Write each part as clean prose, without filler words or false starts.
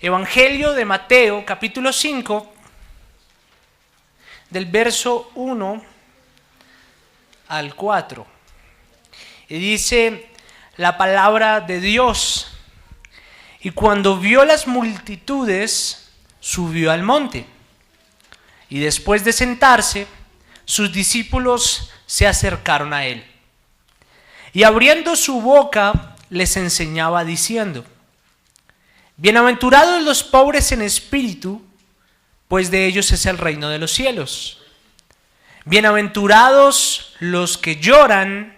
Evangelio de Mateo, capítulo 5, del verso 1 al 4. Y dice la palabra de Dios: y cuando vio las multitudes, subió al monte. Y después de sentarse, sus discípulos se acercaron a él. Y abriendo su boca, les enseñaba diciendo: bienaventurados los pobres en espíritu, pues de ellos es el reino de los cielos. Bienaventurados los que lloran,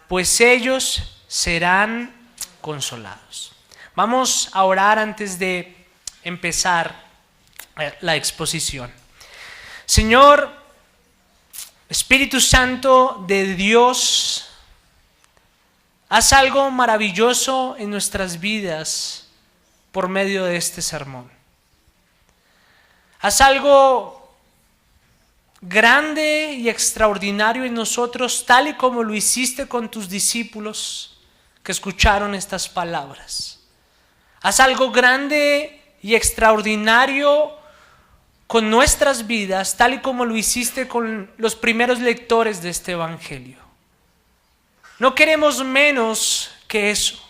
pues ellos serán consolados. Vamos a orar antes de empezar la exposición. Señor, Espíritu Santo de Dios, haz algo maravilloso en nuestras vidas por medio de este sermón. Haz algo grande y extraordinario en nosotros, tal y como lo hiciste con tus discípulos que escucharon estas palabras. Haz algo grande y extraordinario con nuestras vidas, tal y como lo hiciste con los primeros lectores de este evangelio. No queremos menos que eso.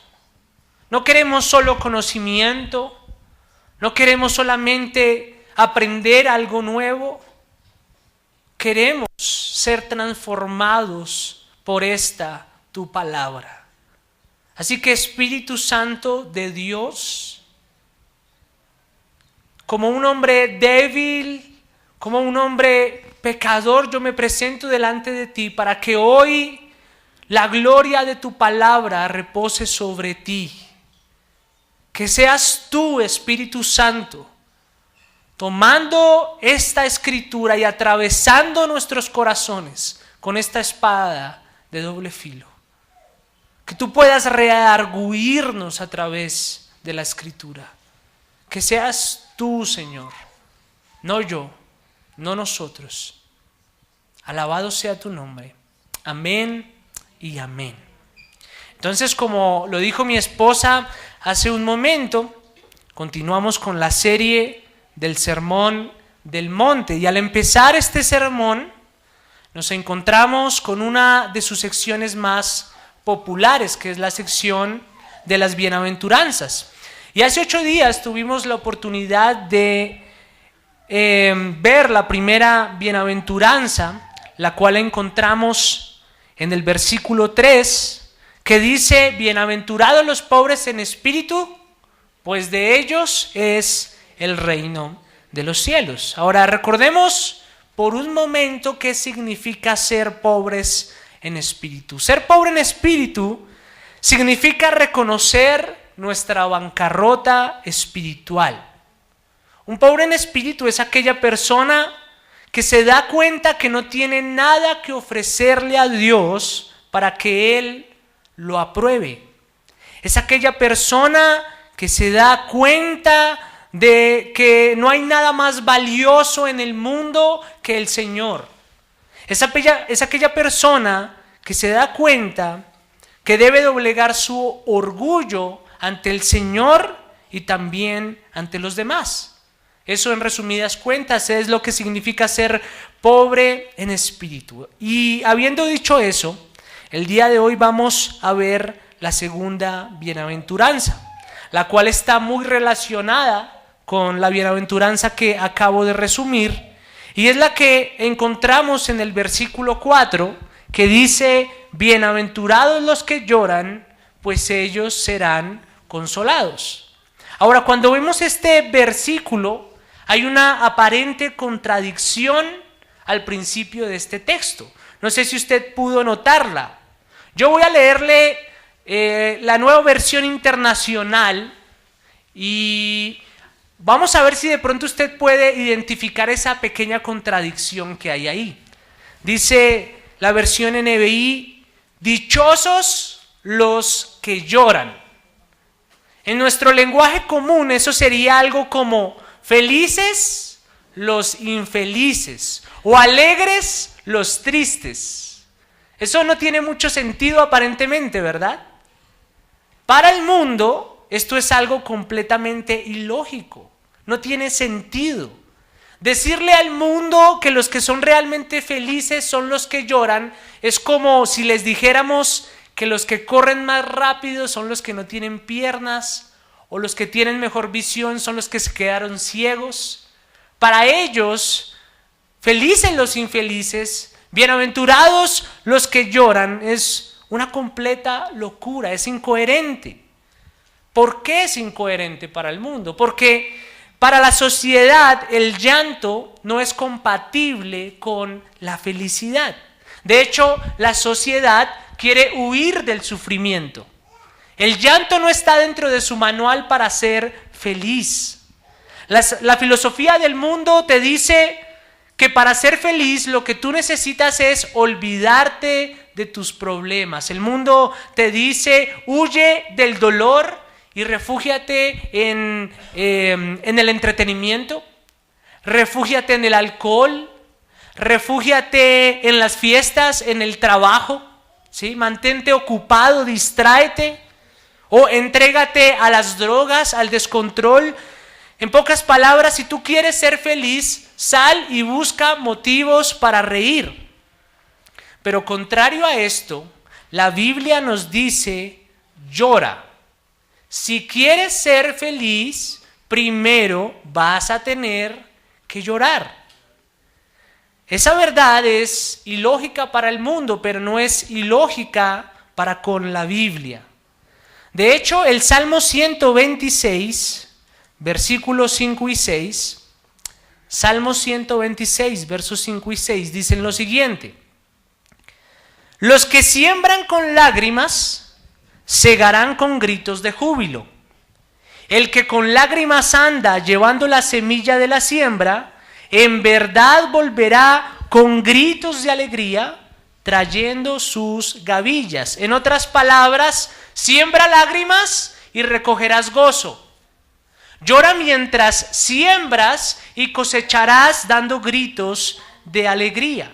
No queremos solo conocimiento. No queremos solamente aprender algo nuevo. Queremos ser transformados por esta tu palabra. Así que Espíritu Santo de Dios, como un hombre débil, como un hombre pecador, yo me presento delante de ti para que hoy la gloria de tu palabra repose sobre ti. Que seas tú, Espíritu Santo, tomando esta escritura y atravesando nuestros corazones con esta espada de doble filo. Que tú puedas redarguirnos a través de la escritura. Que seas tú, Señor, no yo, no nosotros. Alabado sea tu nombre. Amén y amén. Entonces, como lo dijo mi esposa hace un momento, continuamos con la serie del Sermón del Monte. Y al empezar este sermón, nos encontramos con una de sus secciones más populares, que es la sección de las bienaventuranzas. Y hace 8 días tuvimos la oportunidad de ver la primera bienaventuranza, la cual encontramos en el versículo 3, que dice: bienaventurados los pobres en espíritu, pues de ellos es el reino de los cielos. Ahora recordemos por un momento qué significa ser pobres en espíritu. Ser pobre en espíritu significa reconocer nuestra bancarrota espiritual. Un pobre en espíritu es aquella persona que se da cuenta que no tiene nada que ofrecerle a Dios para que Él lo apruebe. Es aquella persona que se da cuenta de que no hay nada más valioso en el mundo que el Señor. Es aquella persona que se da cuenta que debe doblegar su orgullo ante el Señor y también ante los demás. Eso, en resumidas cuentas, es lo que significa ser pobre en espíritu. Y habiendo dicho eso, el día de hoy vamos a ver la segunda bienaventuranza, la cual está muy relacionada con la bienaventuranza que acabo de resumir, y es la que encontramos en el versículo 4, que dice: bienaventurados los que lloran, pues ellos serán consolados. Ahora, cuando vemos este versículo, hay una aparente contradicción al principio de este texto. No sé si usted pudo notarla. Yo voy a leerle la Nueva Versión Internacional y vamos a ver si de pronto usted puede identificar esa pequeña contradicción que hay ahí. Dice la versión NBI: dichosos los que lloran. En nuestro lenguaje común eso sería algo como: felices los infelices, o alegres los tristes. Eso no tiene mucho sentido aparentemente, ¿verdad? Para el mundo, esto es algo completamente ilógico, no tiene sentido. Decirle al mundo que los que son realmente felices son los que lloran es como si les dijéramos que los que corren más rápido son los que no tienen piernas, o los que tienen mejor visión son los que se quedaron ciegos. Para ellos, felices los infelices, bienaventurados los que lloran, es una completa locura, es incoherente. ¿Por qué es incoherente para el mundo? Porque para la sociedad el llanto no es compatible con la felicidad. De hecho, la sociedad quiere huir del sufrimiento. El llanto no está dentro de su manual para ser feliz. La filosofía del mundo te dice que para ser feliz lo que tú necesitas es olvidarte de tus problemas. El mundo te dice, huye del dolor y refúgiate en el entretenimiento, refúgiate en el alcohol, refúgiate en las fiestas, en el trabajo, ¿sí? Mantente ocupado, distráete. O entrégate a las drogas, al descontrol. En pocas palabras, si tú quieres ser feliz, sal y busca motivos para reír. Pero contrario a esto, la Biblia nos dice, llora. Si quieres ser feliz, primero vas a tener que llorar. Esa verdad es ilógica para el mundo, pero no es ilógica para con la Biblia. De hecho, el Salmo 126, versículos 5 y 6, Salmo 126, versos 5 y 6, dicen lo siguiente: los que siembran con lágrimas, segarán con gritos de júbilo. El que con lágrimas anda llevando la semilla de la siembra, en verdad volverá con gritos de alegría, trayendo sus gavillas. En otras palabras, siembra lágrimas y recogerás gozo. Llora mientras siembras y cosecharás dando gritos de alegría.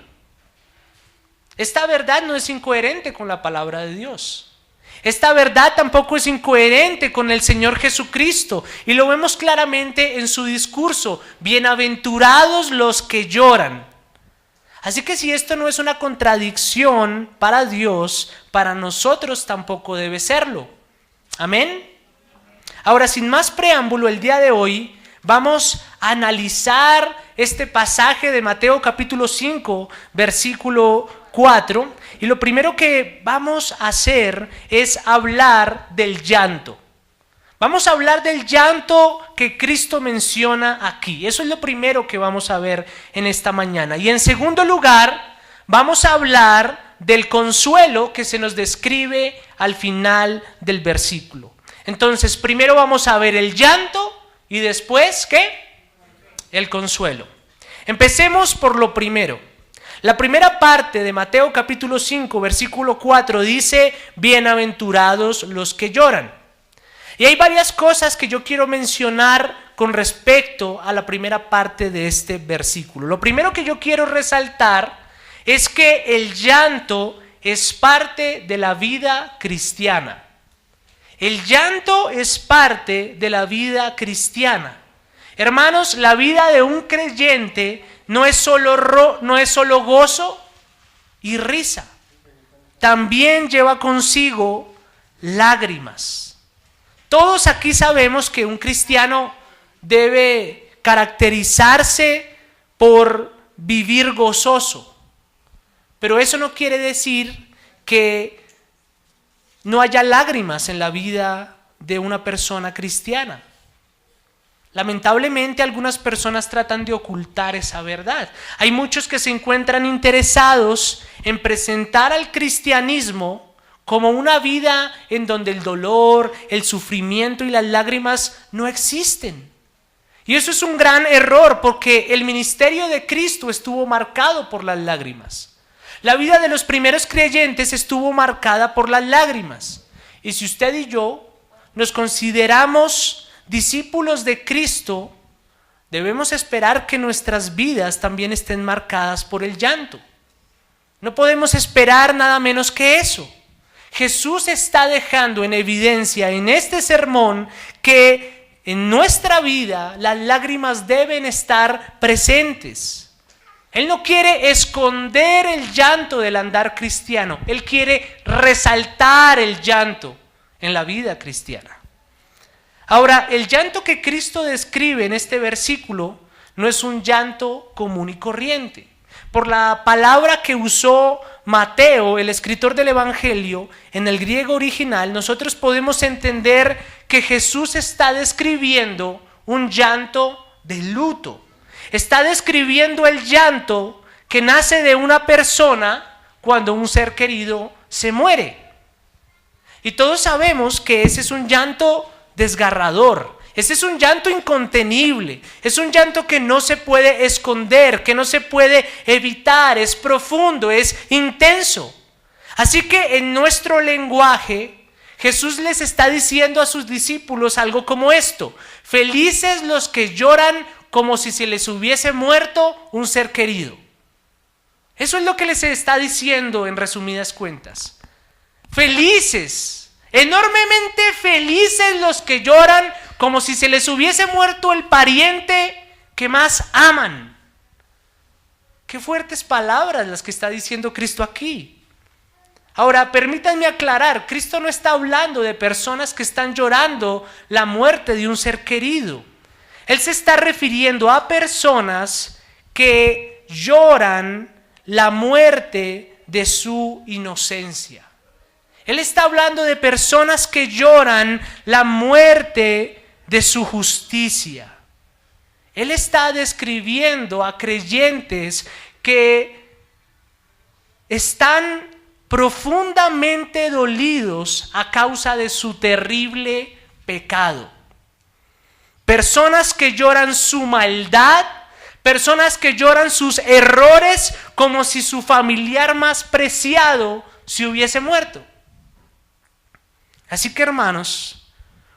Esta verdad no es incoherente con la palabra de Dios. Esta verdad tampoco es incoherente con el Señor Jesucristo. Y lo vemos claramente en su discurso. Bienaventurados los que lloran. Así que si esto no es una contradicción para Dios, para nosotros tampoco debe serlo. Amén. Ahora, sin más preámbulo, el día de hoy vamos a analizar este pasaje de Mateo capítulo 5, versículo 4. Y lo primero que vamos a hacer es hablar del llanto. Vamos a hablar del llanto que Cristo menciona aquí. Eso es lo primero que vamos a ver en esta mañana. Y en segundo lugar, vamos a hablar del consuelo que se nos describe al final del versículo. Entonces, primero vamos a ver el llanto y después, ¿qué? El consuelo. Empecemos por lo primero. La primera parte de Mateo capítulo 5, versículo 4 dice, bienaventurados los que lloran. Y hay varias cosas que yo quiero mencionar con respecto a la primera parte de este versículo. Lo primero que yo quiero resaltar es que el llanto es parte de la vida cristiana. El llanto es parte de la vida cristiana. Hermanos, la vida de un creyente no es solo gozo y risa. También lleva consigo lágrimas. Todos aquí sabemos que un cristiano debe caracterizarse por vivir gozoso. Pero eso no quiere decir que no haya lágrimas en la vida de una persona cristiana. Lamentablemente algunas personas tratan de ocultar esa verdad. Hay muchos que se encuentran interesados en presentar al cristianismo como una vida en donde el dolor, el sufrimiento y las lágrimas no existen. Y eso es un gran error porque el ministerio de Cristo estuvo marcado por las lágrimas. La vida de los primeros creyentes estuvo marcada por las lágrimas. Y si usted y yo nos consideramos discípulos de Cristo, debemos esperar que nuestras vidas también estén marcadas por el llanto. No podemos esperar nada menos que eso. Jesús está dejando en evidencia en este sermón que en nuestra vida las lágrimas deben estar presentes. Él no quiere esconder el llanto del andar cristiano. Él quiere resaltar el llanto en la vida cristiana. Ahora, el llanto que Cristo describe en este versículo no es un llanto común y corriente. Por la palabra que usó Mateo, el escritor del Evangelio, en el griego original, nosotros podemos entender que Jesús está describiendo un llanto de luto. Está describiendo el llanto que nace de una persona cuando un ser querido se muere. Y todos sabemos que ese es un llanto desgarrador. Ese es un llanto incontenible, es un llanto que no se puede esconder, que no se puede evitar, es profundo, es intenso. Así que en nuestro lenguaje, Jesús les está diciendo a sus discípulos algo como esto: felices los que lloran como si se les hubiese muerto un ser querido. Eso es lo que les está diciendo en resumidas cuentas. Felices, enormemente felices los que lloran como si se les hubiese muerto el pariente que más aman. Qué fuertes palabras las que está diciendo Cristo aquí. Ahora, permítanme aclarar, Cristo no está hablando de personas que están llorando la muerte de un ser querido. Él se está refiriendo a personas que lloran la muerte de su inocencia. Él está hablando de personas que lloran la muerte de su justicia. Él está describiendo a creyentes que están profundamente dolidos a causa de su terrible pecado. Personas que lloran su maldad, personas que lloran sus errores como si su familiar más preciado se hubiese muerto. Así que, hermanos,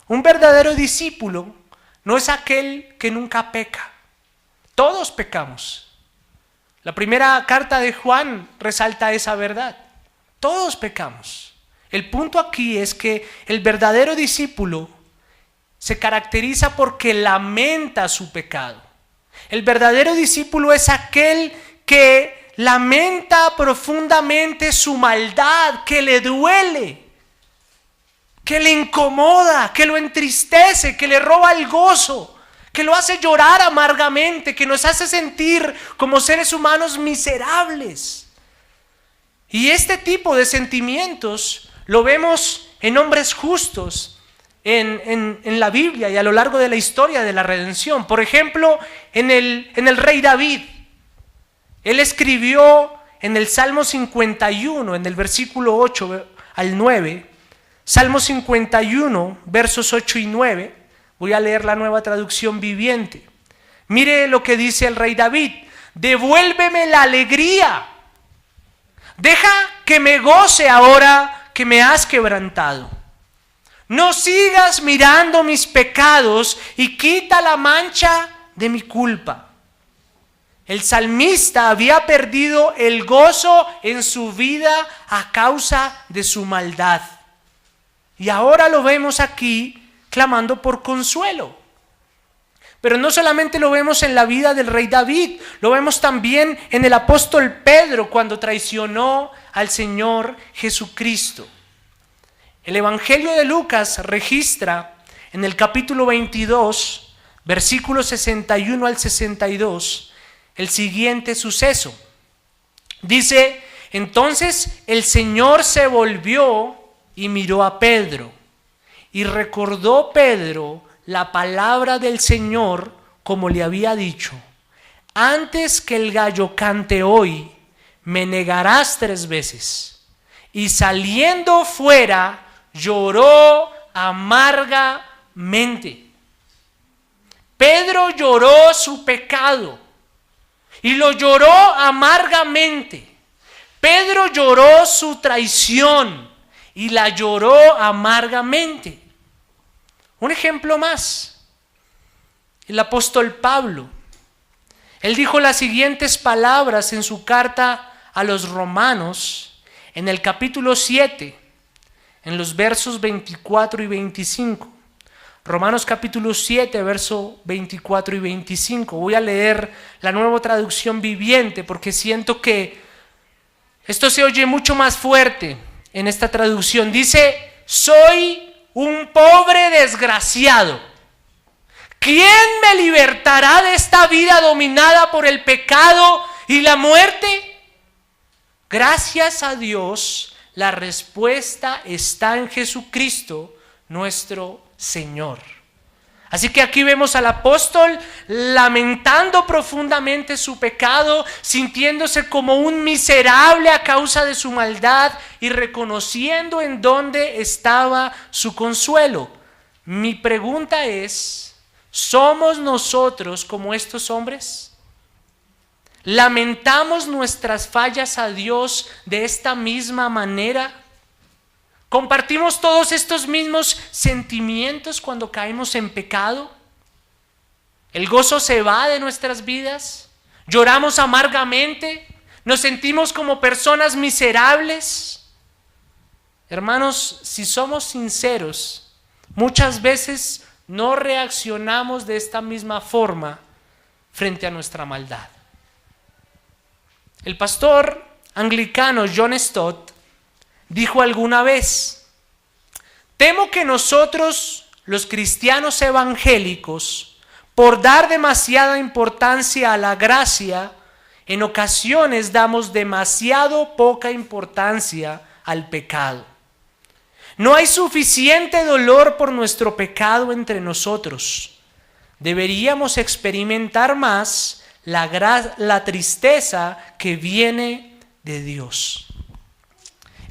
un verdadero discípulo no es aquel que nunca peca. Todos pecamos. La primera carta de Juan resalta esa verdad. Todos pecamos. El punto aquí es que el verdadero discípulo se caracteriza porque lamenta su pecado. El verdadero discípulo es aquel que lamenta profundamente su maldad, que le duele, que le incomoda, que lo entristece, que le roba el gozo, que lo hace llorar amargamente, que nos hace sentir como seres humanos miserables. Y este tipo de sentimientos lo vemos en hombres justos en la Biblia y a lo largo de la historia de la redención. Por ejemplo, en el rey David. Él escribió en el Salmo 51, en el versículo 8 al 9, Salmo 51, versos 8 y 9, voy a leer la Nueva Traducción Viviente. Mire lo que dice el rey David: devuélveme la alegría, deja que me goce ahora que me has quebrantado. No sigas mirando mis pecados y quita la mancha de mi culpa. El salmista había perdido el gozo en su vida a causa de su maldad. Y ahora lo vemos aquí clamando por consuelo. Pero no solamente lo vemos en la vida del rey David, lo vemos también en el apóstol Pedro cuando traicionó al Señor Jesucristo. El Evangelio de Lucas registra en el capítulo 22, versículos 61 al 62, el siguiente suceso. Dice: entonces el Señor se volvió y miró a Pedro, y recordó Pedro la palabra del Señor como le había dicho: antes que el gallo cante hoy, me negarás 3 veces. Y saliendo fuera, lloró amargamente. Pedro lloró su pecado y lo lloró amargamente. Pedro lloró su traición y la lloró amargamente. Un ejemplo más, el apóstol Pablo. Él dijo las siguientes palabras en su carta a los romanos, en el capítulo 7, en los versos 24 y 25. Romanos capítulo 7, verso 24 y 25. Voy a leer la Nueva Traducción Viviente porque siento que esto se oye mucho más fuerte en esta traducción. Dice: soy un pobre desgraciado. ¿Quién me libertará de esta vida dominada por el pecado y la muerte? Gracias a Dios, la respuesta está en Jesucristo, nuestro Señor. Así que aquí vemos al apóstol lamentando profundamente su pecado, sintiéndose como un miserable a causa de su maldad y reconociendo en dónde estaba su consuelo. Mi pregunta es: ¿somos nosotros como estos hombres? ¿Lamentamos nuestras fallas a Dios de esta misma manera? ¿Compartimos todos estos mismos sentimientos cuando caemos en pecado? ¿El gozo se va de nuestras vidas? ¿Lloramos amargamente? ¿Nos sentimos como personas miserables? Hermanos, si somos sinceros, muchas veces no reaccionamos de esta misma forma frente a nuestra maldad. El pastor anglicano John Stott dijo alguna vez: temo que nosotros, los cristianos evangélicos, por dar demasiada importancia a la gracia, en ocasiones damos demasiado poca importancia al pecado. No hay suficiente dolor por nuestro pecado entre nosotros. Deberíamos experimentar más la tristeza que viene de Dios.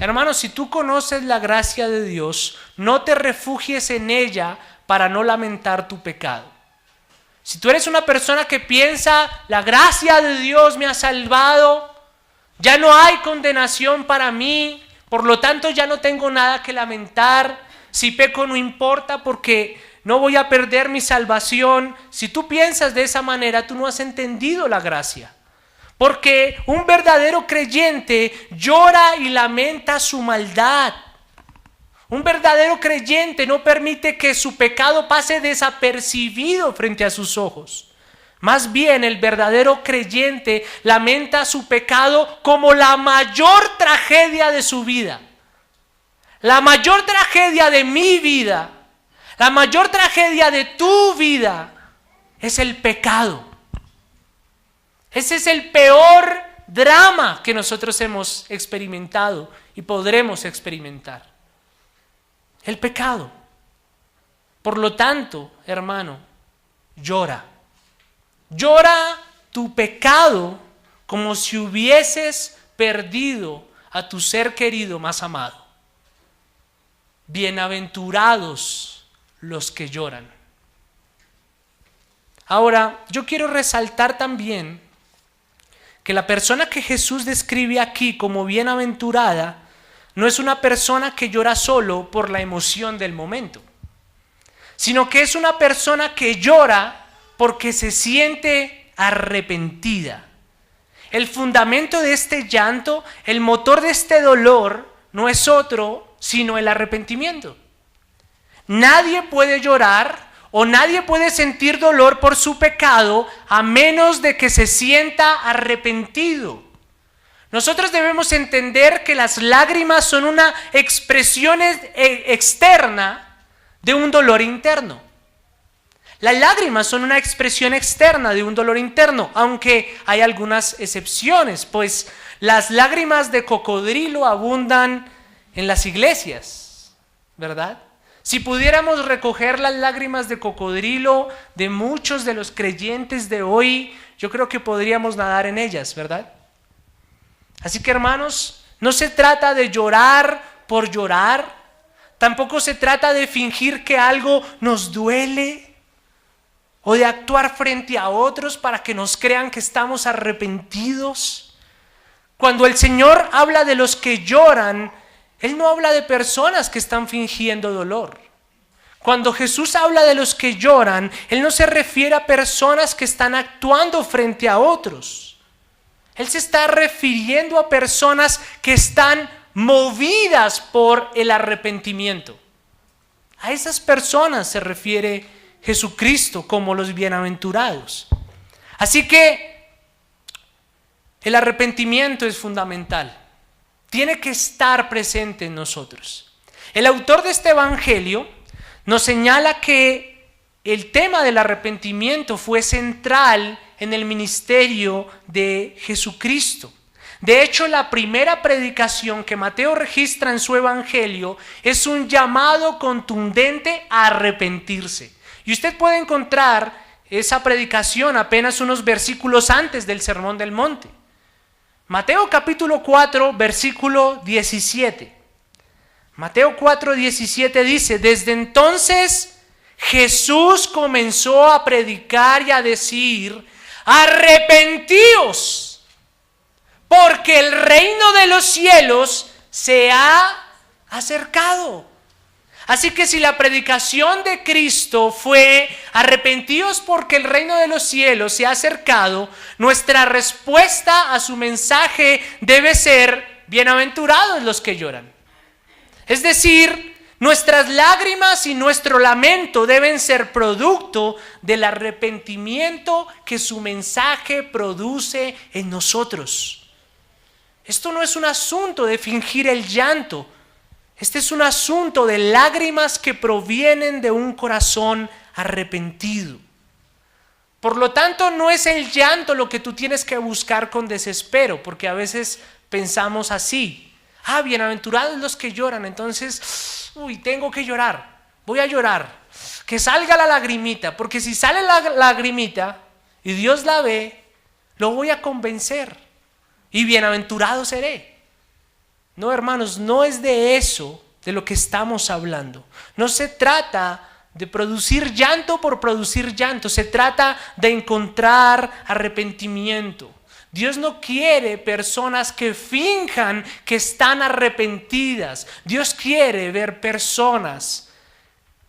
Hermanos, si tú conoces la gracia de Dios, no te refugies en ella para no lamentar tu pecado. Si tú eres una persona que piensa: la gracia de Dios me ha salvado, ya no hay condenación para mí, por lo tanto ya no tengo nada que lamentar, si peco no importa porque no voy a perder mi salvación. Si tú piensas de esa manera, tú no has entendido la gracia. Porque un verdadero creyente llora y lamenta su maldad. Un verdadero creyente no permite que su pecado pase desapercibido frente a sus ojos. Más bien, el verdadero creyente lamenta su pecado como la mayor tragedia de su vida. La mayor tragedia de mi vida, la mayor tragedia de tu vida es el pecado. Ese es el peor drama que nosotros hemos experimentado y podremos experimentar. El pecado. Por lo tanto, hermano, llora. Llora tu pecado como si hubieses perdido a tu ser querido más amado. Bienaventurados los que lloran. Ahora, yo quiero resaltar también que la persona que Jesús describe aquí como bienaventurada no es una persona que llora solo por la emoción del momento, sino que es una persona que llora porque se siente arrepentida. El fundamento de este llanto, el motor de este dolor, no es otro sino el arrepentimiento. Nadie puede llorar o nadie puede sentir dolor por su pecado a menos de que se sienta arrepentido. Nosotros debemos entender que las lágrimas son una expresión externa de un dolor interno. Las lágrimas son una expresión externa de un dolor interno, aunque hay algunas excepciones, pues las lágrimas de cocodrilo abundan en las iglesias, ¿verdad? Si pudiéramos recoger las lágrimas de cocodrilo de muchos de los creyentes de hoy, yo creo que podríamos nadar en ellas, ¿verdad? Así que, hermanos, no se trata de llorar por llorar, tampoco se trata de fingir que algo nos duele o de actuar frente a otros para que nos crean que estamos arrepentidos. Cuando el Señor habla de los que lloran, Él no habla de personas que están fingiendo dolor. Cuando Jesús habla de los que lloran, Él no se refiere a personas que están actuando frente a otros. Él se está refiriendo a personas que están movidas por el arrepentimiento. A esas personas se refiere Jesucristo como los bienaventurados. Así que el arrepentimiento es fundamental. Tiene que estar presente en nosotros. El autor de este evangelio nos señala que el tema del arrepentimiento fue central en el ministerio de Jesucristo. De hecho, la primera predicación que Mateo registra en su evangelio es un llamado contundente a arrepentirse. Y usted puede encontrar esa predicación apenas unos versículos antes del Sermón del Monte. Mateo capítulo 4, versículo 17. Mateo 4, 17 dice: desde entonces Jesús comenzó a predicar y a decir: arrepentíos, porque el reino de los cielos se ha acercado. Así que si la predicación de Cristo fue arrepentíos porque el reino de los cielos se ha acercado, nuestra respuesta a su mensaje debe ser: bienaventurados los que lloran. Es decir, nuestras lágrimas y nuestro lamento deben ser producto del arrepentimiento que su mensaje produce en nosotros. Esto no es un asunto de fingir el llanto. Este es un asunto de lágrimas que provienen de un corazón arrepentido. Por lo tanto, no es el llanto lo que tú tienes que buscar con desespero, porque a veces pensamos así. Bienaventurados los que lloran, entonces, tengo que llorar, voy a llorar. Que salga la lagrimita, porque si sale la lagrimita y Dios la ve, lo voy a convencer. Y bienaventurado seré. No, hermanos, no es de eso de lo que estamos hablando. No se trata de producir llanto por producir llanto. Se trata de encontrar arrepentimiento. Dios no quiere personas que finjan que están arrepentidas. Dios quiere ver personas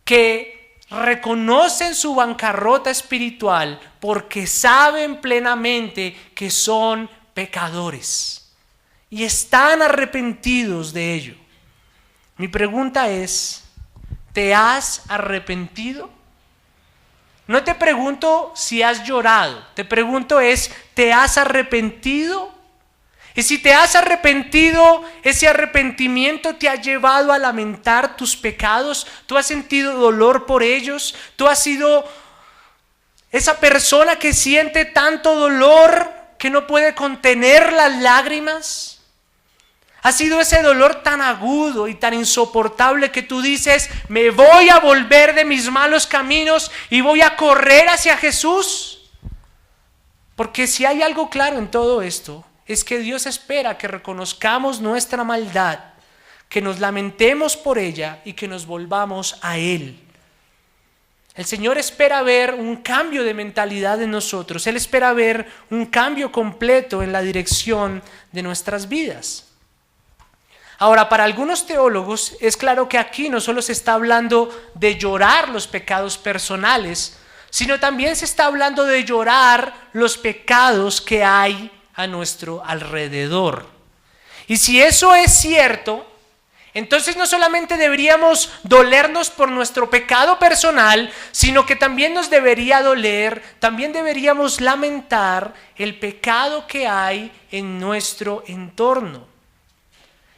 que reconocen su bancarrota espiritual porque saben plenamente que son pecadores y están arrepentidos de ello. Mi pregunta es: ¿te has arrepentido? No te pregunto si has llorado, te pregunto ¿te has arrepentido? Y si te has arrepentido, ese arrepentimiento te ha llevado a lamentar tus pecados, tú has sentido dolor por ellos, tú has sido esa persona que siente tanto dolor que no puede contener las lágrimas. Ha sido ese dolor tan agudo y tan insoportable que tú dices: me voy a volver de mis malos caminos y voy a correr hacia Jesús. Porque si hay algo claro en todo esto, es que Dios espera que reconozcamos nuestra maldad, que nos lamentemos por ella y que nos volvamos a Él. El Señor espera ver un cambio de mentalidad en nosotros. Él espera ver un cambio completo en la dirección de nuestras vidas. Ahora, para algunos teólogos es claro que aquí no solo se está hablando de llorar los pecados personales, sino también se está hablando de llorar los pecados que hay a nuestro alrededor. Y si eso es cierto, entonces no solamente deberíamos dolernos por nuestro pecado personal, sino que también nos debería doler, también deberíamos lamentar el pecado que hay en nuestro entorno.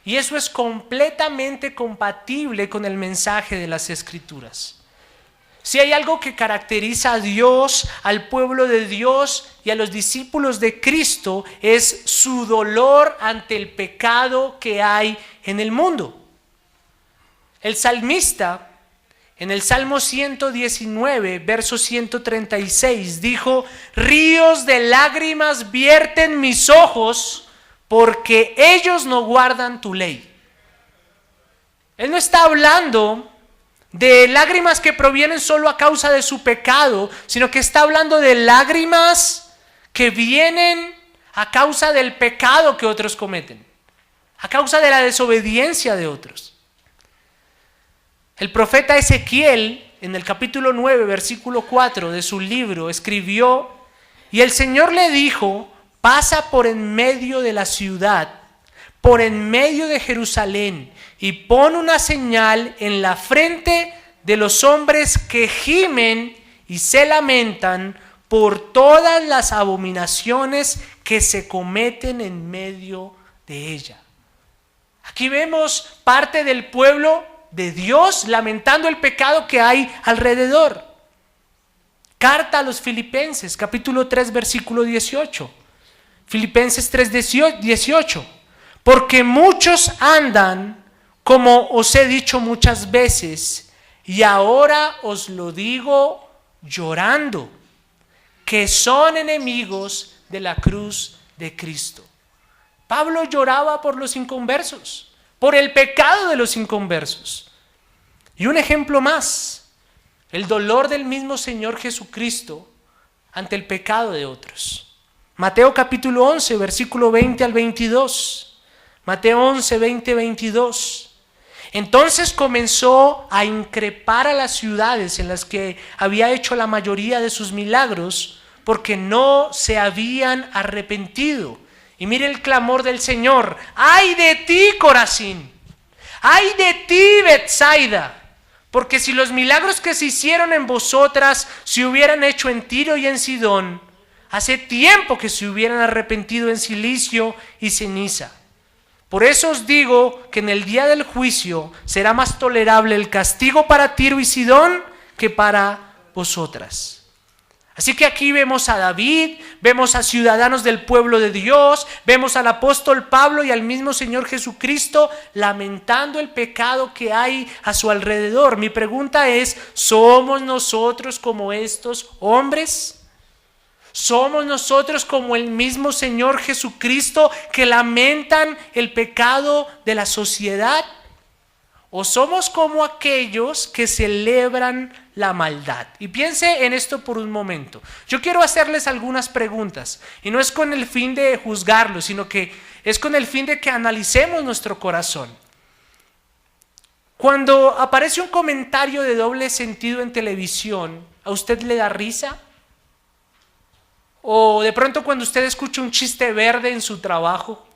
Y eso es completamente compatible con el mensaje de las Escrituras. Si hay algo que caracteriza a Dios, al pueblo de Dios y a los discípulos de Cristo, es su dolor ante el pecado que hay en el mundo. El salmista, en el Salmo 119, verso 136, dijo: ríos de lágrimas vierten mis ojos, porque ellos no guardan tu ley. Él no está hablando de lágrimas que provienen solo a causa de su pecado, sino que está hablando de lágrimas que vienen a causa del pecado que otros cometen, a causa de la desobediencia de otros. El profeta Ezequiel, en el capítulo 9, versículo 4 de su libro, escribió: y el Señor le dijo: pasa por en medio de la ciudad, por en medio de Jerusalén y pon una señal en la frente de los hombres que gimen y se lamentan por todas las abominaciones que se cometen en medio de ella. Aquí vemos parte del pueblo de Dios lamentando el pecado que hay alrededor. Carta a los Filipenses, capítulo 3, versículo 18. Filipenses 3, 18. Porque muchos andan, como os he dicho muchas veces, y ahora os lo digo llorando, que son enemigos de la cruz de Cristo. Pablo lloraba por los inconversos, por el pecado de los inconversos. Y un ejemplo más, el dolor del mismo Señor Jesucristo ante el pecado de otros. Mateo capítulo 11, versículo 20 al 22. Mateo 11, 20, 22. Entonces comenzó a increpar a las ciudades en las que había hecho la mayoría de sus milagros, porque no se habían arrepentido. Y mire el clamor del Señor: ¡ay de ti, Corazín! ¡Ay de ti, Betsaida! Porque si los milagros que se hicieron en vosotras se hubieran hecho en Tiro y en Sidón, hace tiempo que se hubieran arrepentido en cilicio y ceniza. Por eso os digo que en el día del juicio será más tolerable el castigo para Tiro y Sidón que para vosotras. Así que aquí vemos a David, vemos a ciudadanos del pueblo de Dios, vemos al apóstol Pablo y al mismo Señor Jesucristo lamentando el pecado que hay a su alrededor. Mi pregunta es: ¿somos nosotros como estos hombres? ¿Somos nosotros como el mismo Señor Jesucristo que lamentan el pecado de la sociedad? ¿O somos como aquellos que celebran la maldad? Y piense en esto por un momento. Yo quiero hacerles algunas preguntas, y no es con el fin de juzgarlos, sino que es con el fin de que analicemos nuestro corazón. Cuando aparece un comentario de doble sentido en televisión, ¿a usted le da risa? O de pronto cuando usted escucha un chiste verde en su trabajo,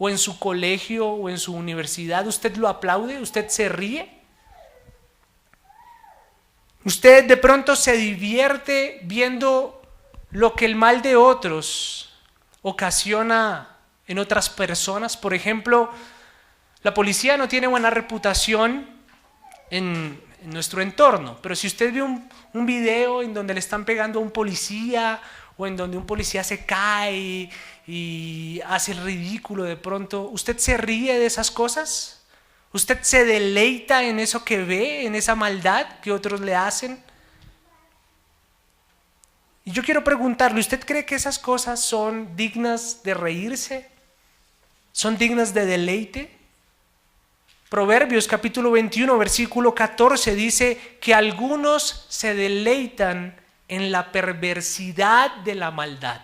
o en su colegio, o en su universidad, ¿usted lo aplaude? ¿Usted se ríe? ¿Usted de pronto se divierte viendo lo que el mal de otros ocasiona en otras personas? Por ejemplo, la policía no tiene buena reputación en nuestro entorno, pero si usted ve un video en donde le están pegando a un policía, o en donde un policía se cae y hace el ridículo de pronto, ¿usted se ríe de esas cosas? ¿Usted se deleita en eso que ve, en esa maldad que otros le hacen? Y yo quiero preguntarle, ¿usted cree que esas cosas son dignas de reírse? ¿Son dignas de deleite? Proverbios capítulo 21, versículo 14 dice que algunos se deleitan en la perversidad de la maldad.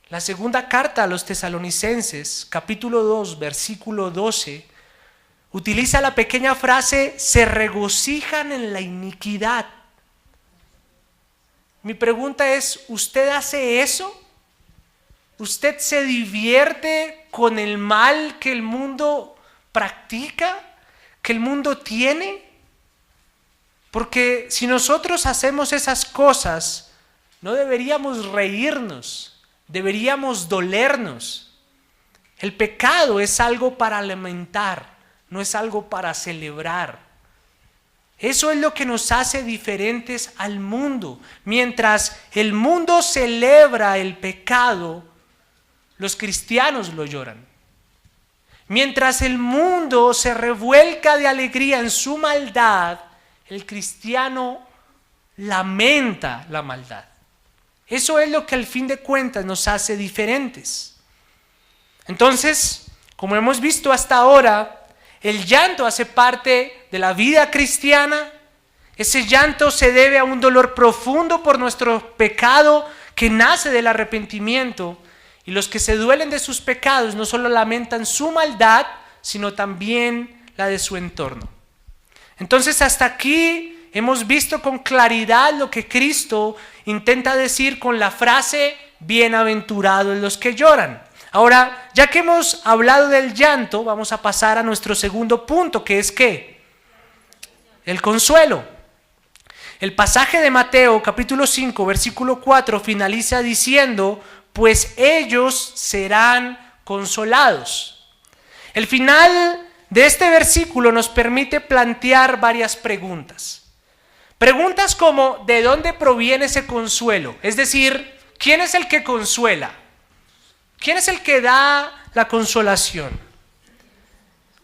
La segunda carta a los Tesalonicenses, capítulo 2, versículo 12, utiliza la pequeña frase: se regocijan en la iniquidad. Mi pregunta es: ¿usted hace eso? ¿Usted se divierte con el mal que el mundo practica, que el mundo tiene? Porque si nosotros hacemos esas cosas, no deberíamos reírnos, deberíamos dolernos. El pecado es algo para lamentar, no es algo para celebrar. Eso es lo que nos hace diferentes al mundo. Mientras el mundo celebra el pecado, los cristianos lo lloran. Mientras el mundo se revuelca de alegría en su maldad, el cristiano lamenta la maldad. Eso es lo que al fin de cuentas nos hace diferentes. Entonces, como hemos visto hasta ahora, el llanto hace parte de la vida cristiana. Ese llanto se debe a un dolor profundo por nuestro pecado que nace del arrepentimiento. Y los que se duelen de sus pecados no solo lamentan su maldad, sino también la de su entorno. Entonces, hasta aquí hemos visto con claridad lo que Cristo intenta decir con la frase: bienaventurados los que lloran. Ahora, ya que hemos hablado del llanto, vamos a pasar a nuestro segundo punto, que es ¿qué? El consuelo. El pasaje de Mateo capítulo 5, versículo 4 finaliza diciendo, pues ellos serán consolados. El final de este versículo nos permite plantear varias preguntas. Preguntas como, ¿de dónde proviene ese consuelo? Es decir, ¿quién es el que consuela? ¿Quién es el que da la consolación?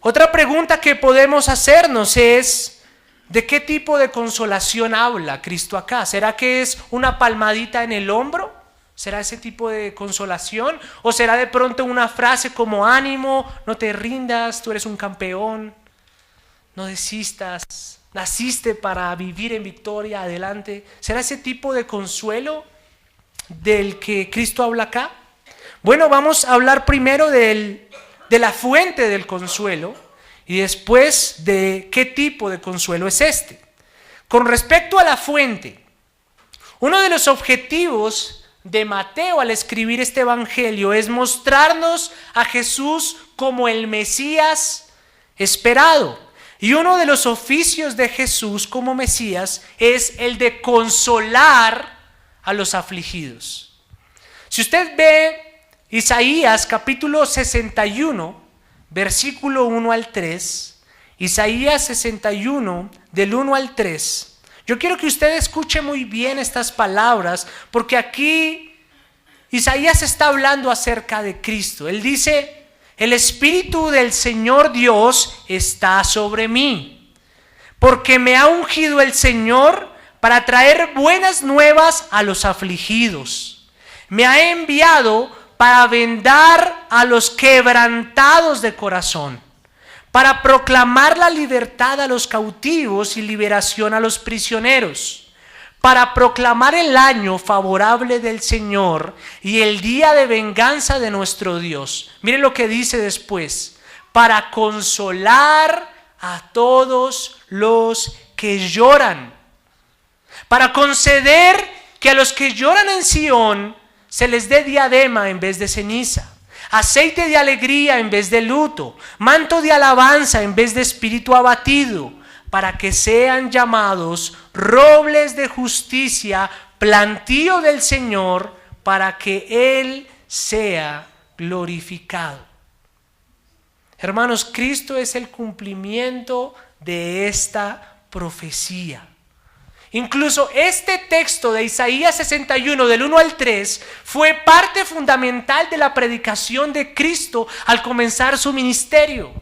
Otra pregunta que podemos hacernos es, ¿de qué tipo de consolación habla Cristo acá? ¿Será que es una palmadita en el hombro? ¿Será ese tipo de consolación? ¿O será de pronto una frase como ánimo, no te rindas, tú eres un campeón, no desistas, naciste para vivir en victoria, adelante? ¿Será ese tipo de consuelo del que Cristo habla acá? Bueno, vamos a hablar primero de la fuente del consuelo y después de qué tipo de consuelo es este. Con respecto a la fuente, uno de los objetivos de Mateo al escribir este evangelio es mostrarnos a Jesús como el Mesías esperado. Y uno de los oficios de Jesús como Mesías es el de consolar a los afligidos. Si usted ve Isaías capítulo 61, versículo 1 al 3, Isaías 61 del 1 al 3, yo quiero que usted escuche muy bien estas palabras, porque aquí Isaías está hablando acerca de Cristo. Él dice, el Espíritu del Señor Dios está sobre mí, porque me ha ungido el Señor para traer buenas nuevas a los afligidos. Me ha enviado para vendar a los quebrantados de corazón, para proclamar la libertad a los cautivos y liberación a los prisioneros, para proclamar el año favorable del Señor y el día de venganza de nuestro Dios. Miren lo que dice después, para consolar a todos los que lloran, para conceder que a los que lloran en Sión se les dé diadema en vez de ceniza, aceite de alegría en vez de luto, manto de alabanza en vez de espíritu abatido, para que sean llamados robles de justicia, plantío del Señor, para que Él sea glorificado. Hermanos, Cristo es el cumplimiento de esta profecía. Incluso este texto de Isaías 61 del 1 al 3 fue parte fundamental de la predicación de Cristo al comenzar su ministerio.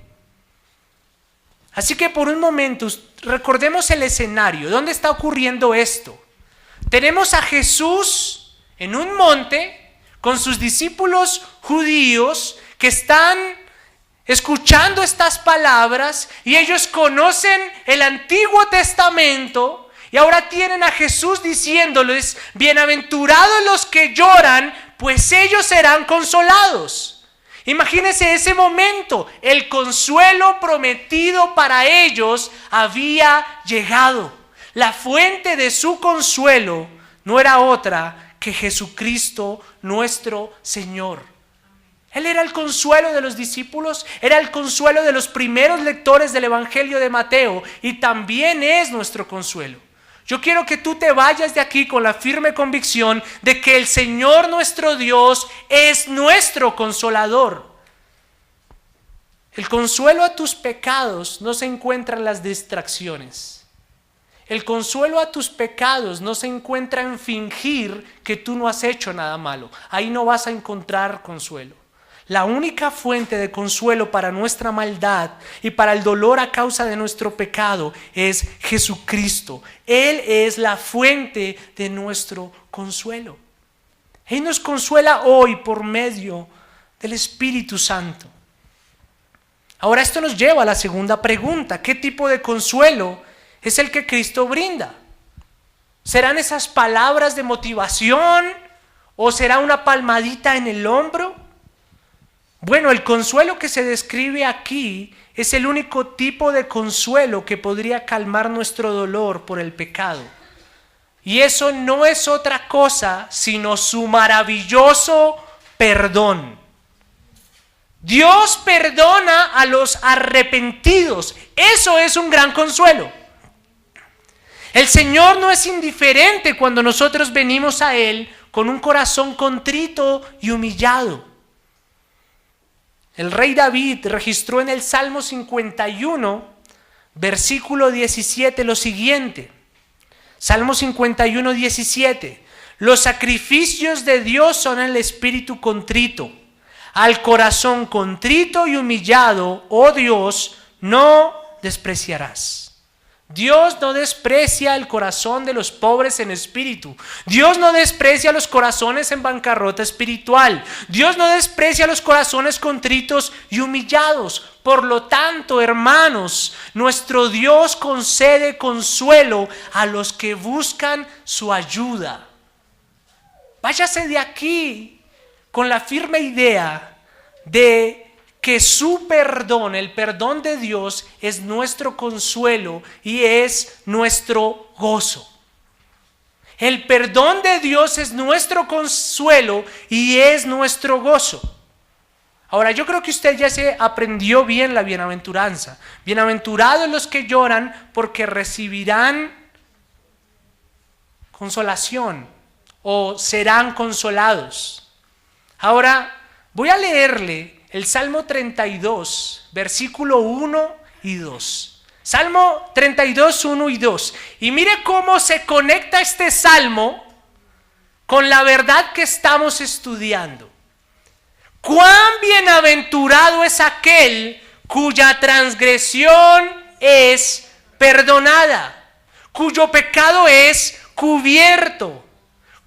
Así que por un momento recordemos el escenario. ¿Dónde está ocurriendo esto? Tenemos a Jesús en un monte con sus discípulos judíos que están escuchando estas palabras y ellos conocen el Antiguo Testamento. Y ahora tienen a Jesús diciéndoles, bienaventurados los que lloran, pues ellos serán consolados. Imagínense ese momento, el consuelo prometido para ellos había llegado. La fuente de su consuelo no era otra que Jesucristo nuestro Señor. Él era el consuelo de los discípulos, era el consuelo de los primeros lectores del Evangelio de Mateo y también es nuestro consuelo. Yo quiero que tú te vayas de aquí con la firme convicción de que el Señor nuestro Dios es nuestro consolador. El consuelo a tus pecados no se encuentra en las distracciones. El consuelo a tus pecados no se encuentra en fingir que tú no has hecho nada malo. Ahí no vas a encontrar consuelo. La única fuente de consuelo para nuestra maldad y para el dolor a causa de nuestro pecado es Jesucristo. Él es la fuente de nuestro consuelo. Él nos consuela hoy por medio del Espíritu Santo. Ahora esto nos lleva a la segunda pregunta. ¿Qué tipo de consuelo es el que Cristo brinda? ¿Serán esas palabras de motivación o será una palmadita en el hombro? Bueno, el consuelo que se describe aquí es el único tipo de consuelo que podría calmar nuestro dolor por el pecado. Y eso no es otra cosa sino su maravilloso perdón. Dios perdona a los arrepentidos. Eso es un gran consuelo. El Señor no es indiferente cuando nosotros venimos a Él con un corazón contrito y humillado. El rey David registró en el Salmo 51, versículo 17, lo siguiente. Salmo 51, 17. Los sacrificios de Dios son el espíritu contrito. Al corazón contrito y humillado, oh Dios, no despreciarás. Dios no desprecia el corazón de los pobres en espíritu. Dios no desprecia los corazones en bancarrota espiritual. Dios no desprecia los corazones contritos y humillados. Por lo tanto, hermanos, nuestro Dios concede consuelo a los que buscan su ayuda. Váyase de aquí con la firme idea de que su perdón, el perdón de Dios, es nuestro consuelo y es nuestro gozo. El perdón de Dios es nuestro consuelo y es nuestro gozo. Ahora, yo creo que usted ya se aprendió bien la bienaventuranza. Bienaventurados los que lloran, porque recibirán consolación o serán consolados. Ahora, voy a leerle el Salmo 32, versículo 1 y 2. Salmo 32, 1 y 2. Y mire cómo se conecta este salmo con la verdad que estamos estudiando. Cuán bienaventurado es aquel cuya transgresión es perdonada, cuyo pecado es cubierto.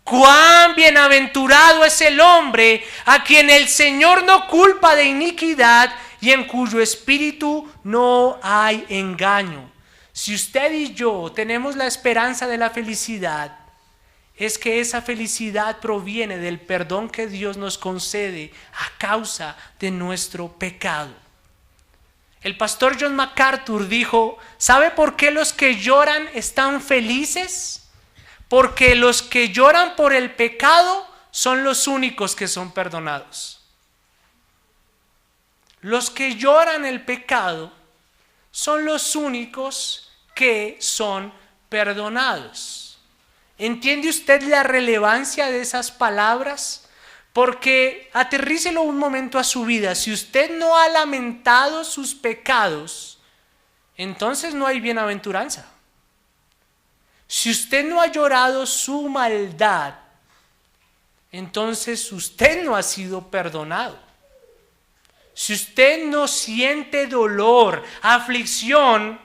Cuán bienaventurado es el hombre a quien el Señor no culpa de iniquidad y en cuyo espíritu no hay engaño. Si usted y yo tenemos la esperanza de la felicidad, es que esa felicidad proviene del perdón que Dios nos concede a causa de nuestro pecado. El pastor John MacArthur dijo: ¿sabe por qué los que lloran están felices? Porque los que lloran por el pecado son los únicos que son perdonados. Los que lloran el pecado son los únicos que son perdonados. ¿Entiende usted la relevancia de esas palabras? Porque aterrícelo un momento a su vida. Si usted no ha lamentado sus pecados, entonces no hay bienaventuranza. Si usted no ha llorado su maldad, entonces usted no ha sido perdonado. Si usted no siente dolor, aflicción,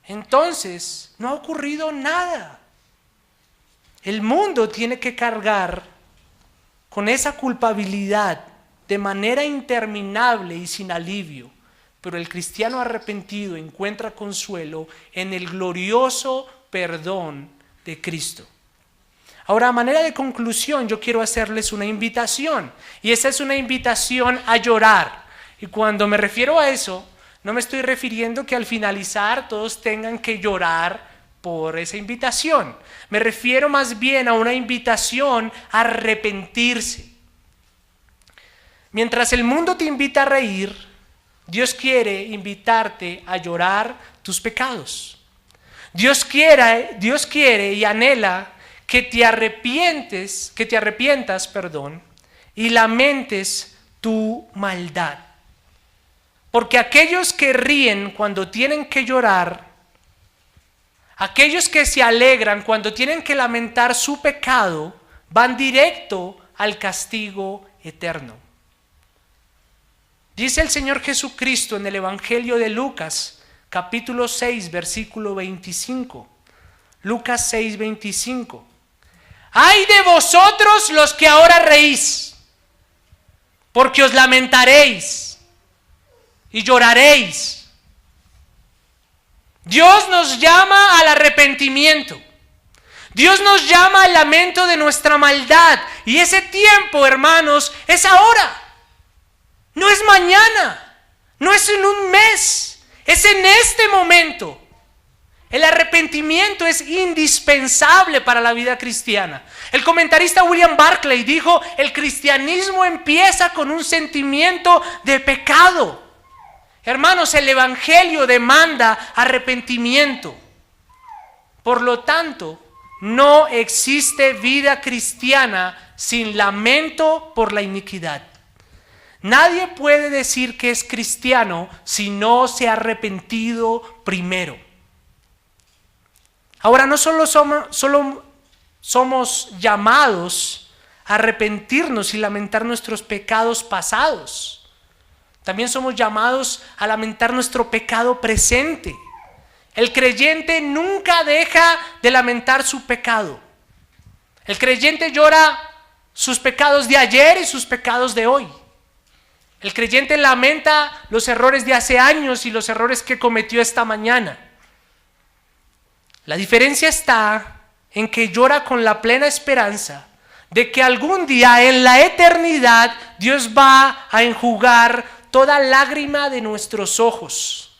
entonces no ha ocurrido nada. El mundo tiene que cargar con esa culpabilidad de manera interminable y sin alivio, pero el cristiano arrepentido encuentra consuelo en el glorioso perdón de Cristo. Ahora, a manera de conclusión, yo quiero hacerles una invitación, y esa es una invitación a llorar. Y cuando me refiero a eso, no me estoy refiriendo que al finalizar todos tengan que llorar por esa invitación. Me refiero más bien a una invitación a arrepentirse. Mientras el mundo te invita a reír, Dios quiere invitarte a llorar tus pecados. Dios quiere y anhela que te arrepientas, y lamentes tu maldad. Porque aquellos que ríen cuando tienen que llorar, aquellos que se alegran cuando tienen que lamentar su pecado, van directo al castigo eterno. Dice el Señor Jesucristo en el Evangelio de Lucas, capítulo 6, versículo 25. Lucas 6, 25. ¡Ay de vosotros los que ahora reís! Porque os lamentaréis y lloraréis. Dios nos llama al arrepentimiento. Dios nos llama al lamento de nuestra maldad. Y ese tiempo, hermanos, es ahora. No es mañana. No es en un mes. Es en este momento. El arrepentimiento es indispensable para la vida cristiana. El comentarista William Barclay dijo: el cristianismo empieza con un sentimiento de pecado. Hermanos, el evangelio demanda arrepentimiento. Por lo tanto, no existe vida cristiana sin lamento por la iniquidad. Nadie puede decir que es cristiano si no se ha arrepentido primero. Ahora, no solo somos llamados a arrepentirnos y lamentar nuestros pecados pasados, también somos llamados a lamentar nuestro pecado presente. El creyente nunca deja de lamentar su pecado. El creyente llora sus pecados de ayer y sus pecados de hoy. El creyente lamenta los errores de hace años y los errores que cometió esta mañana. La diferencia está en que llora con la plena esperanza de que algún día en la eternidad Dios va a enjugar toda lágrima de nuestros ojos.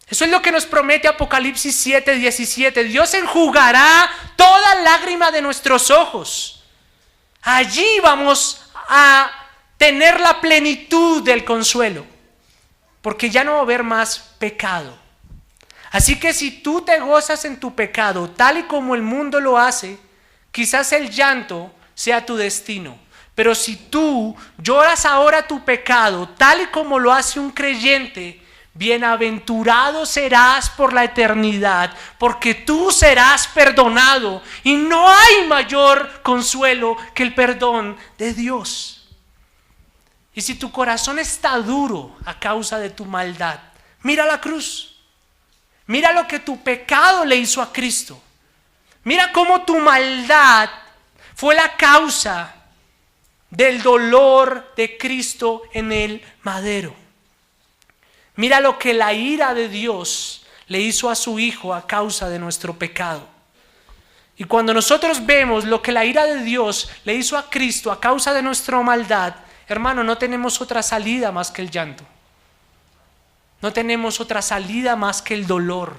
Eso es lo que nos promete Apocalipsis 7:17. Dios enjugará toda lágrima de nuestros ojos. Allí vamos a tener la plenitud del consuelo, porque ya no va a haber más pecado. Así que si tú te gozas en tu pecado tal y como el mundo lo hace, quizás el llanto sea tu destino. Pero si tú lloras ahora tu pecado tal y como lo hace un creyente, bienaventurado serás por la eternidad, porque tú serás perdonado y no hay mayor consuelo que el perdón de Dios. Y si tu corazón está duro a causa de tu maldad, mira la cruz. Mira lo que tu pecado le hizo a Cristo. Mira cómo tu maldad fue la causa del dolor de Cristo en el madero. Mira lo que la ira de Dios le hizo a su Hijo a causa de nuestro pecado. Y cuando nosotros vemos lo que la ira de Dios le hizo a Cristo a causa de nuestra maldad, hermano, no tenemos otra salida más que el llanto. No tenemos otra salida más que el dolor.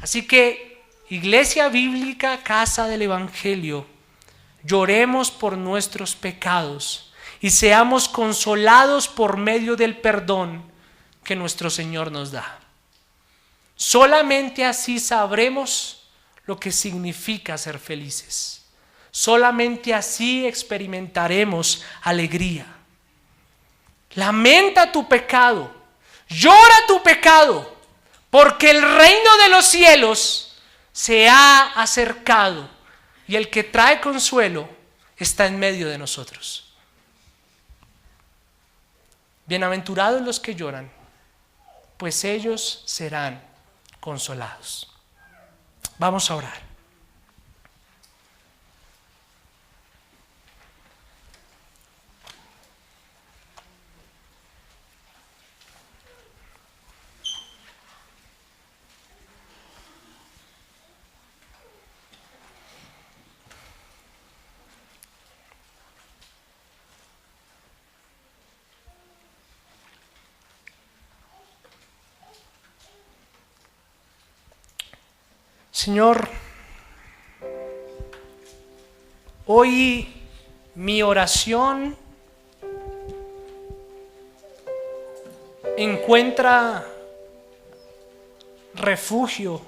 Así que, Iglesia Bíblica, Casa del Evangelio, lloremos por nuestros pecados y seamos consolados por medio del perdón que nuestro Señor nos da. Solamente así sabremos lo que significa ser felices. Solamente así experimentaremos alegría. Lamenta tu pecado. Llora tu pecado, porque el reino de los cielos se ha acercado y el que trae consuelo está en medio de nosotros. Bienaventurados los que lloran, pues ellos serán consolados. Vamos a orar. Señor, hoy mi oración encuentra refugio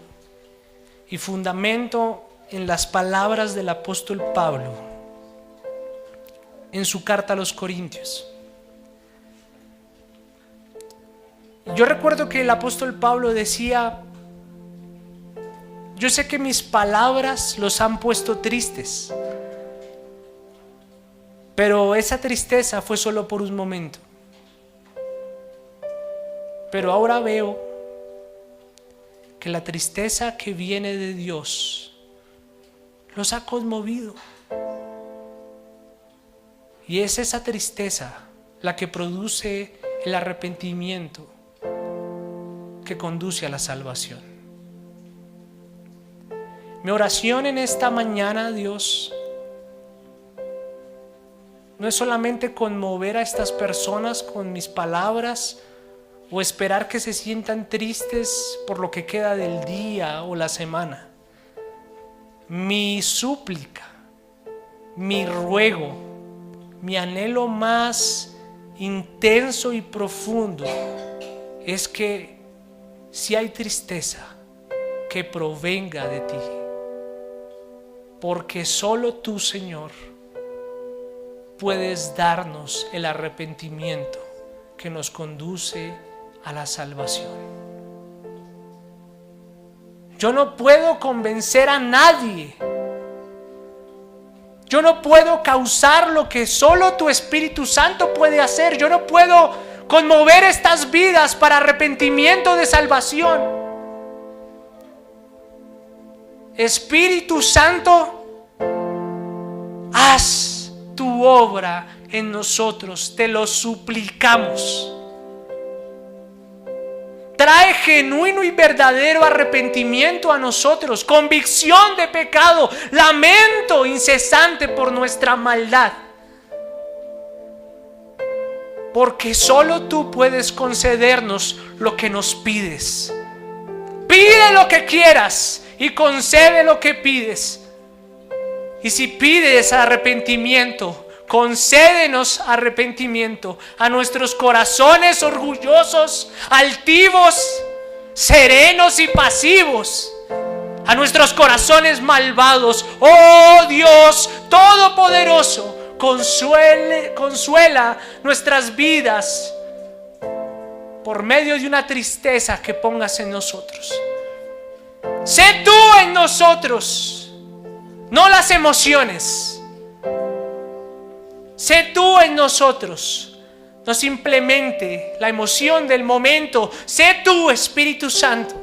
y fundamento en las palabras del apóstol Pablo en su carta a los Corintios. Yo recuerdo que el apóstol Pablo decía: yo sé que mis palabras los han puesto tristes, pero esa tristeza fue solo por un momento. Pero ahora veo que la tristeza que viene de Dios los ha conmovido. Y es esa tristeza la que produce el arrepentimiento que conduce a la salvación. Mi oración en esta mañana, Dios, no es solamente conmover a estas personas con mis palabras o esperar que se sientan tristes por lo que queda del día o la semana. Mi súplica, mi ruego, mi anhelo más intenso y profundo es que si hay tristeza, que provenga de ti. Porque solo tú, Señor, puedes darnos el arrepentimiento que nos conduce a la salvación. Yo no puedo convencer a nadie. Yo no puedo causar lo que solo tu Espíritu Santo puede hacer. Yo no puedo conmover estas vidas para arrepentimiento de salvación. Espíritu Santo, haz tu obra en nosotros, te lo suplicamos. Trae genuino y verdadero arrepentimiento a nosotros, convicción de pecado, lamento incesante por nuestra maldad. Porque solo tú puedes concedernos lo que nos pides. Pide lo que quieras y concede lo que pides. Y si pides arrepentimiento, concédenos arrepentimiento a nuestros corazones orgullosos, altivos, serenos y pasivos, a nuestros corazones malvados. Oh Dios Todopoderoso, consuela nuestras vidas por medio de una tristeza que pongas en nosotros. Sé tú en nosotros, no las emociones. Sé tú en nosotros, no simplemente la emoción del momento. Sé tú, Espíritu Santo.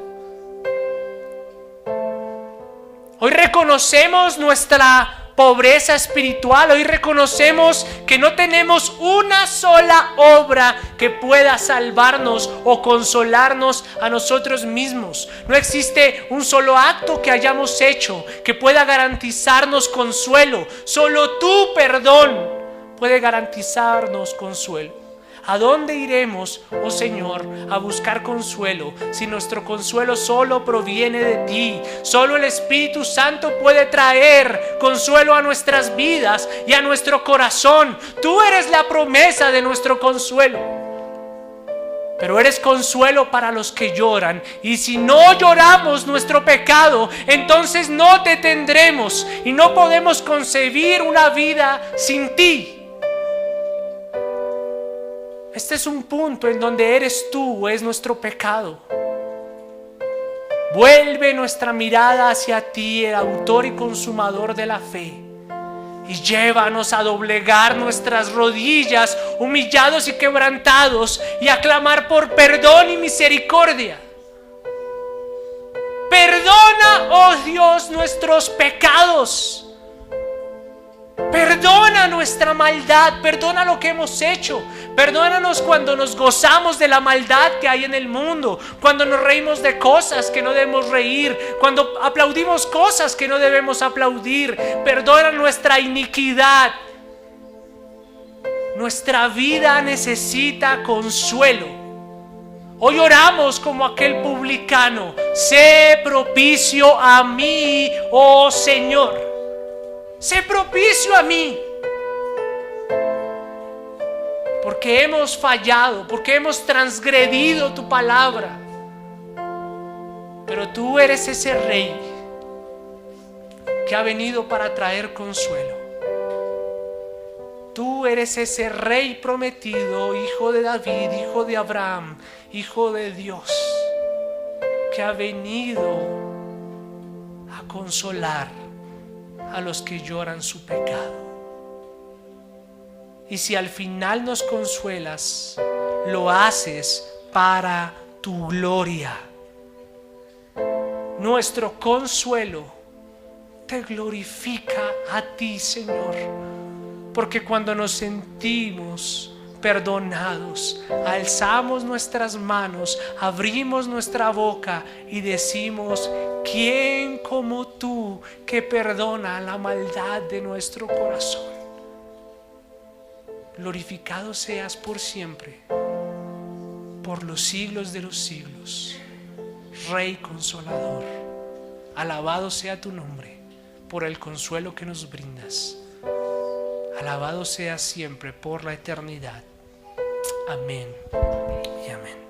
Hoy reconocemos nuestra pobreza espiritual. Hoy reconocemos que no tenemos una sola obra que pueda salvarnos o consolarnos a nosotros mismos. No existe un solo acto que hayamos hecho que pueda garantizarnos consuelo. Solo tu perdón puede garantizarnos consuelo. ¿A dónde iremos, oh Señor, a buscar consuelo si nuestro consuelo solo proviene de ti? Solo el Espíritu Santo puede traer consuelo a nuestras vidas y a nuestro corazón. Tú eres la promesa de nuestro consuelo. Pero eres consuelo para los que lloran. Y si no lloramos nuestro pecado, entonces no te tendremos y no podemos concebir una vida sin ti. Este es un punto en donde eres tú, es nuestro pecado. Vuelve nuestra mirada hacia ti, el autor y consumador de la fe, y llévanos a doblegar nuestras rodillas, humillados y quebrantados, y a clamar por perdón y misericordia. Perdona, oh Dios, nuestros pecados. Perdona nuestra maldad, perdona lo que hemos hecho. Perdónanos cuando nos gozamos de la maldad que hay en el mundo, cuando nos reímos de cosas que no debemos reír, cuando aplaudimos cosas que no debemos aplaudir. Perdona nuestra iniquidad. Nuestra vida necesita consuelo. Hoy oramos como aquel publicano: sé propicio a mí, oh Señor. Sé propicio a mí. Porque hemos fallado, porque hemos transgredido tu palabra. Pero tú eres ese rey que ha venido para traer consuelo. Tú eres ese rey prometido, hijo de David, hijo de Abraham, hijo de Dios, que ha venido a consolar a los que lloran su pecado. Y si al final nos consuelas, lo haces para tu gloria. Nuestro consuelo te glorifica a ti, Señor, porque cuando nos sentimos perdonados, alzamos nuestras manos, abrimos nuestra boca y decimos: ¿quién como tú que perdona la maldad de nuestro corazón? Glorificado seas por siempre, por los siglos de los siglos. Rey consolador, alabado sea tu nombre por el consuelo que nos brindas. Alabado sea siempre por la eternidad. Amén y amén.